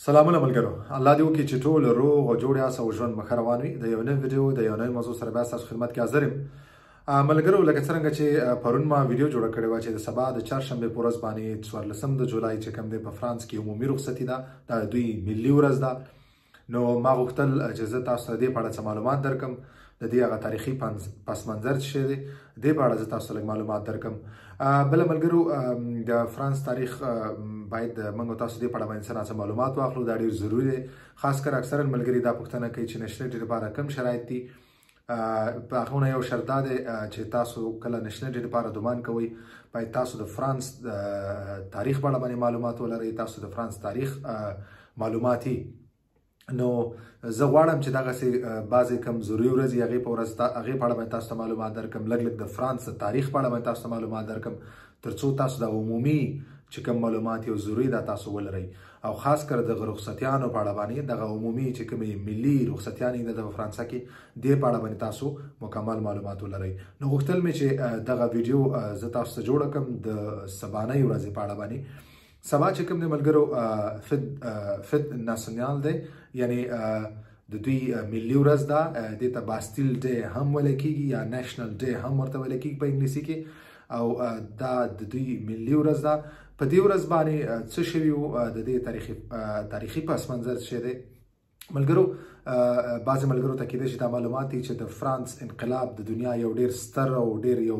سلامونه ملګرو، الله دې وکړي چې ټول روغ او جوړ یاست او ژوند مو ښه روان وي. د یو نوي ویډیو د یو نوي موضوع سره بیا ستاسو خدمت کې حاضر یم. ملګرو، لکه څرنګه چې پرون ما ویډیو جوړه کړې وه چې د سبا د چهارشنبې په ورځ باندې 14 د جولای چې کوم دی په فرانس کې عمومي رخصتي ده، دا دوی ملي ورځ ده. نو ما غوښتل چې زه تاسو ته دې په اړه څه معلومات درکړم، د دې هغه تاریخي پس منظر چې دی دې په اړه زه تاسو ته لږ معلومات درکړم. بله ملګرو، د فرانس تاریخ باید موږ تاسو دې په اړه باندې څه ناڅه معلومات واخلو، دا ډېر ضروري دی. خاص کر اکثرا ملګري دا پوښتنه کوي چې نشنلټي لپاره کوم شرایط دي. په هغو نه یو شرط دا دی چې تاسو کله نشنلټي لپاره دومان کوئ باید تاسو د فرانس تاریخ په اړه باندې معلومات ولرئ، تاسو د فرانس تاریخ معلوماتي. نو زه غواړم چې دغسې بعضې کم ضروري ورځې هغې په اړه باندې تاسو ته معلومات درکړم، لږ لږ د فرانس د تاریخ په اړه باندې تاسو ته معلومات درکړم، تر څو تاسو د عمومي چې کوم معلومات یو ضروري دا تاسو ولرئ. او خاص کر دغه رخصتیانو په اړه باندې، دغه عمومي چې کومې ملي رخصتیانې دي د فرانسه کې، دې په اړه باندې تاسو مکمل معلومات ولرئ. نو غوښتل مې چې دغه ویډیو زه تاسو ته جوړه کړم د سبانۍ ورځې په اړه باندې. سبا چې کوم دی ملګرو فت ناسیونال دی، یعنی د دوی ملي ورځ ده. دې ته باستیل ډے هم ویلی کېږي یا نیشنل ډے هم ورته ویلی کېږي په انګلیسي کې، او دا د دوی ملي ورځ ده. په دې ورځ باندې څه شوي وو، د دې تاریخي پس منظر څه دی ملګرو. بعضې ملګرو ته کېدای شي دا معلومات دي چې د فرانس انقلاب د دنیا یو ډېر ستر او ډېر یو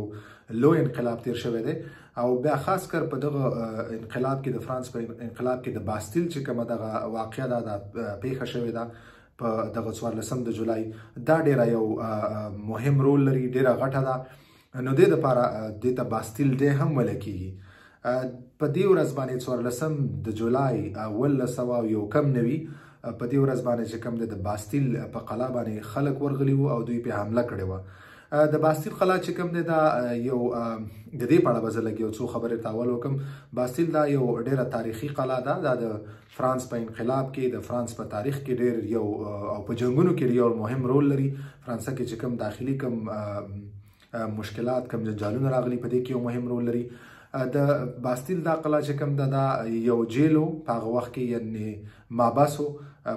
لوی انقلاب تیر شوی دی، او بیا خاص کر په دغه انقلاب کې د فرانس په انقلاب کې د باستیل چې کومه دغه واقعه ده دا پیښه شوې ده په دغه 14 د جولای، دا ډېره یو مهم رول لري، ډېره غټه ده. نو دې دپاره دې ته باستیل ډے هم ویلی کېږي. په دې ورځ باندې 14 د جولای 1991 په دې ورځ باندې چې کوم د باستیل په قلعه باندې خلک ورغلي وو او دوی پې حمله کړې وه. د باستیل قلعه چې کوم دی دا یو د دې په اړه به زه لږ یو څو خبرې ته اول وکړم. باستیل دا یو ډېره تاریخي قلعه ده، دا د فرانس په انقلاب کې، د فرانس په تاریخ کې ډېر یو او په جنګونو کې یو مهم رول لري. فرانسه کې چې کوم داخلي کوم مشکلات کوم جنجالونه راغلي په دې کې یو مهم رول لري. د باستیل دا قلعه چې کوم ده دا یو جیل و په هغه وخت کې، یعنې مابس و،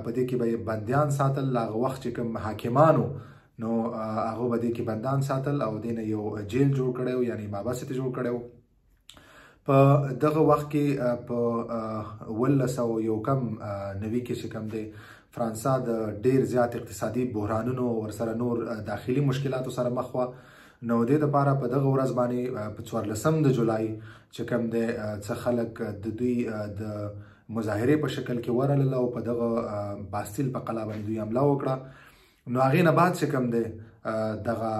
په دې کې به یې بندیان ساتل. هغه وخت چې کوم حاکمان و نو هغه به دې کې بندیان ساتل او دې نه یو جیل جوړ کړی و، یعنې مابس یې جوړ کړی و. په دغه وخت کې په 1991 کې چې کوم دی فرانسه د ډېر زیات اقتصادي بحرانونو ورسره نور داخلي مشکلاتو سره مخ وه. نو دې دپاره په دغه ورځ باندې په 14 د جولای چې کوم دی څه خلک د دوی د مظاهرې په شکل کې ورغلل او په دغه باستیل په قلعه باندې دوی حمله وکړه. نو هغې نه بعد چې کوم دی دغه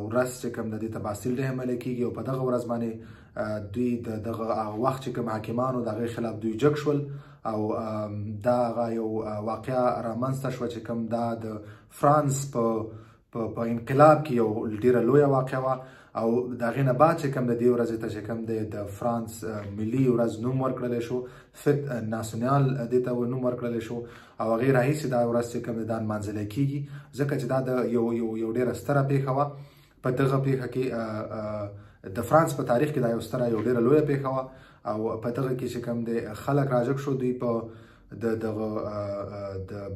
ورځ چې کوم د دې ته باستیل ډے هم ویلی کېږي، او په دغه ورځ باندې دوی د دغه وخت چې کوم حاکمانو د هغې خلاف دوی جګ شول، او دا هغه یو واقعه رامنځته شوه چې کوم دا د فرانس په انقلاب کې یو ډېره لویه واقعه وه. او د هغې نه بعد چې کوم د دې ورځې ته چې کوم دی د فرانس ملي ورځ نوم ورکړلی شو، فت ناسیونال دې ته نوم ورکړلی شو، او هغې راهیسې دا ورځ چې کوم دی دا نمانځلی کېږي، ځکه چې دا د یو ډېره ستره پیښه وه. په دغه پیښه کې د فرانس په تاریخ کې دا یو ستره یو ډېره لویه پیښه وه، او په دغه کې چې کوم دی خلک راجګ شو، دوی په د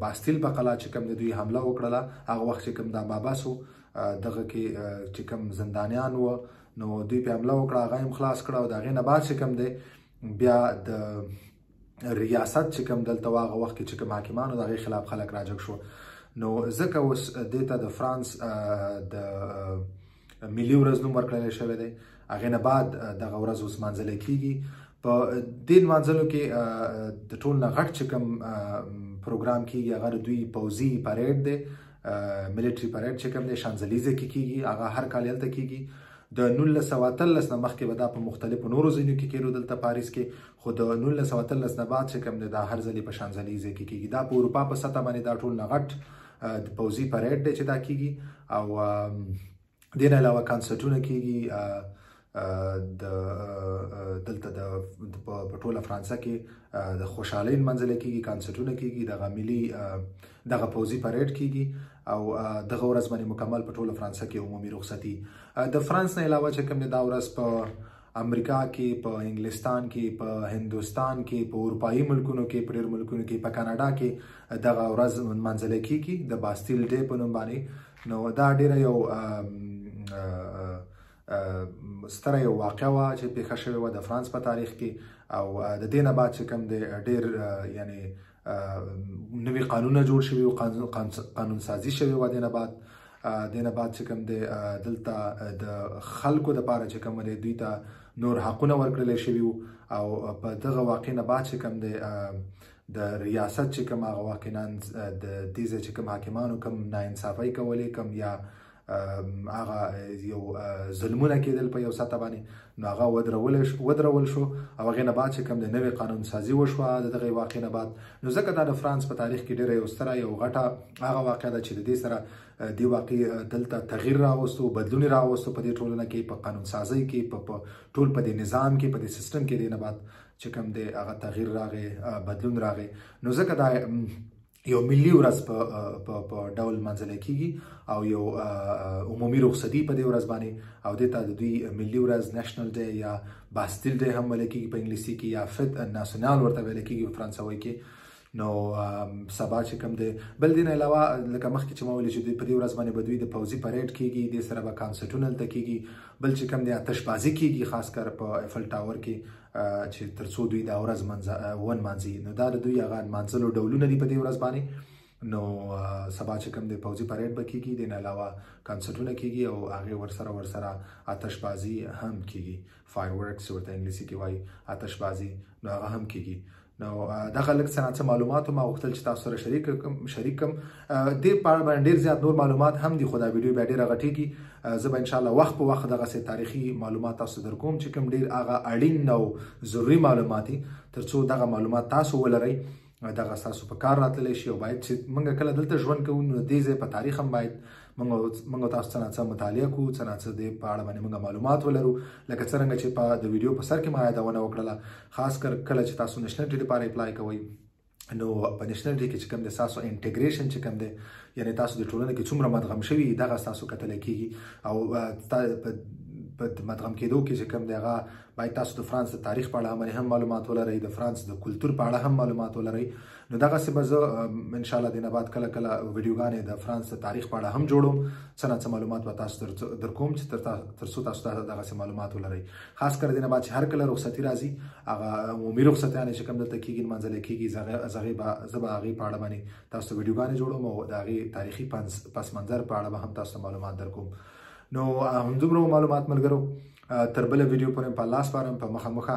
باستیل په قلعه چې کوم د دوی حمله وکړله. هغه وخت چې کوم دا مابس و، دغه کې چې کوم زندانیان وه نو دوی پې حمله وکړه، هغه هم خلاص کړه. او د هغې نه بعد چې کوم دی بیا د ریاست چې کوم دلته و هغه وخت کې چې کوم حاکمانو د هغې خلاف خلک راجګ شو. نو ځکه اوس دې ته د فرانس د ملي ورځ نوم ورکړلی شوی دی. هغې نه بعد دغه ورځ اوس لمانځلی کېږي. په دې لمانځلو کې د ټول نه غټ چې کوم پروګرام کېږي هغه د دوی پوځي پریډ دی، ملیټري پریډ چې کوم دی شانزلیزه کې کېږي، هغه هر کال هلته کېږي. د 1913 نه مخکې به دا په مختلفو نورو ځایونو کې کېدو دلته پاریس کې، خو د 1913 نه بعد چې کوم دی دا هر ځلې په شانزلیزه کې کېږي. دا په اروپا په سطح باندې دا ټول نه غټ د پوځي پریډ دی چې دا کېږي. او دې نه علاوه کانسرټونه کېږي دلته په ټوله فرانسه کې د خوشحالۍ نمانځلی کېږي، کانسرټونه کېږي، دغه ملي دغه پوځي پریډ کېږي، او دغه ورځ باندې مکمل په ټوله فرانسه کې عمومي رخصتي. د فرانس نه علاوه چې کوم دی دا ورځ په امریکا کې په انګلستان کې په هندوستان کې په اروپایي ملکونو کې په ډېر ملکونو کې په کاناډا کې دغه ورځ نمانځل کیږي د باستیل ډے په نوم باندې. نو دا ډېره یو ستره یو واقعه وه چې پیښه شوې وه د فرانس په تاریخ کې او د دې نه بعد چې کوم دی ډېر یعنی نوي قانونونه جوړ شوي او قانون سازي شوې وه. دې نه بعد چې کوم دی دلته د خلکو دپاره چې کوم دی دوی ته نور حقونه ورکړلی شوي وو او په دغه واقع نه بعد چې کوم دی د ریاست چې کوم هغه واقعان د دې ځای چې کوم حاکمانو کوم ناانصافۍ کولې کوم یا هغه یو ظلمونه کېدل په یو سطح باندې نو هغه ودرول شو او هغې نه بعد چې کوم د نوې قانون سازي وشوه د دغې واقع نه بعد. نو ځکه دا د فرانس په تاریخ کې ډېره یو ستره یو غټه هغه واقع ده چې د دې سره دې واقع دلته تغییر راوستو بدلون یې راوستو په دې ټولنه کې په قانون سازۍ کې په ټول په دې نظام کې په دې سیستم کې. دې نه بعد چې کوم دی هغه تغییر راغی بدلون راغی. نو ځکه دا یو ملي ورځ په ډول منځل کیږي او یو عمومي رخصتي په دې ورځ باندې او دې ته د دوی ملي ورځ نېشنل ډے یا باستیل ډے هم ویل کیږي په انګلیسي کې یا فت ناسیونال ورته ویل کیږي په فرانسوي کې. نو سبا چې کوم دی بل دې نه علاوه لکه مخکې چې ما ویلي چې دوی په دې ورځ باندې به دوی د پوځي پریډ کیږي دې سره به کانسرټونه هلته کیږي. بل چې کوم دی آتشبازي کیږي خاص کر په ایفل ټاور کې چې تر څو دوی دا ورځ ونمانځي. نو دا د دوی هغه نمانځلو ډولونه دي په دې ورځ باندې. نو سبا چې کوم دی پوځي پریډ به کیږي دې نه علاوه کانسرټونه کیږي او هغې ورسره آتشبازي هم کیږي فایر ورکس ورته انګلیسي کې وایي آتشبازي نو هغه هم کیږي. نو دغه لږ څه ناڅه معلومات ما غوښتل چې تاسو سره شریک کړم. دې په اړه باندې ډېر زیات نور معلومات هم دي خو دا ویډیو بیا ډېره غټېږي. زه به انشاءالله وخت په وخت دغسې تاریخي معلومات تاسو در کوم چې کوم ډېر هغه اړین او ضروري معلومات دي تر څو دغه معلومات تاسو ولرئ دغه ستاسو په کار راتللی شي او باید چې موږ کله دلته ژوند کوو نو دې ځای په تاریخ هم باید موږ تاسو څه ناڅه مطالعه کوو څه ناڅه دې په اړه باندې موږ معلومات ولرو. لکه څرنګه چې په د ویډیو په سر کې ما یادونه وکړله خاص کر کله چې تاسو نیشنل ډے لپاره اپلای کوئ نو په نیشنل ډے کې چې کوم دی ستاسو انټیګریشن چې کوم دی یعنې تاسو د ټولنې کې څومره مدغم شوي دغه ستاسو کتلی کیږي او په مدغم کېدو کې چې کوم دی هغه باید تاسو د فرانس د تاریخ په اړه هم معلومات ولرئ د فرانس د کلتور په اړه هم معلومات ولرئ. نو دغسې به زه انشاءالله دې نه بعد کله ویډیوګانې د فرانس د تاریخ په اړه هم جوړوم څه نه څه معلومات به تاسو در کوم چې تر څو تاسو دغسې معلومات ولرئ. خاص کر دې نه بعد چې هر کله رخصتي راځي هغه عمومي رخصتیانې چې کوم دلته کېږي نمانځلی کېږي زه به هغې په اړه باندې تاسو ته ویډیوګانې جوړوم او د هغې تاریخي پس منظر په اړه به هم تاسو ته معلومات در کوم. نو همدومره معلومات ملګرو تر بله ویډیو پورې په الله سپارم په مخه